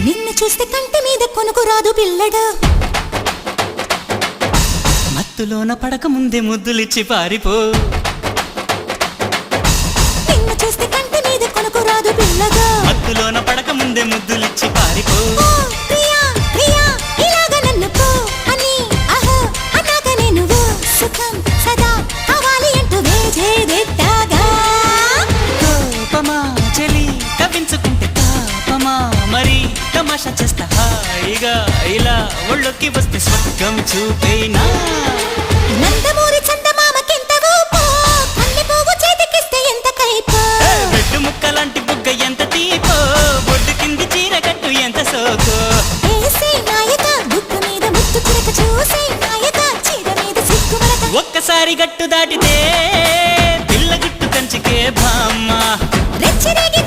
నిన్ను చూస్తే కంటి మీద కొనుకు రాదు పిల్లడా మత్తులోన పడక ముందే ముద్దులిచ్చి పారిపో నిన్ను చూస్తే కంటి మీద కొనుకు రాదు పిల్లగా మత్తులోన పడక ముందే ముద్దులిచ్చి పారిపో ఓ ప్రియా ప్రియా ఇలాగ నన్ను పో అని అహో అన్నాక నేను ఓ సుఖం సదా కావాలి అంటూ వేజేదెట్టాగా కోపమా చెలి కవించుకుంటే తాపమా మరి తమాషా చేస్తా హాయిగా ఇలా ఒళ్ళొక్కి వస్తే స్వర్గం చూపేనా నందమూరి చందమామకెంత ఊపో కన్నె పువ్వు చేతికిస్తే ఎంత కైపో బెడ్డు ముక్కలాంటి బుగ్గ ఎంత తీపో బొడ్డు కింది చీర కట్టు ఎంత సోకో ఏసే నాయక బుగ్గ మీద ముద్దు చిరక చూసే నాయక చీర మీద సిగ్గుమరక ఒక్కసారి గట్టు దాటితే పిల్ల గుట్టు కంచికే బామ్మ రెచ్చిరేగి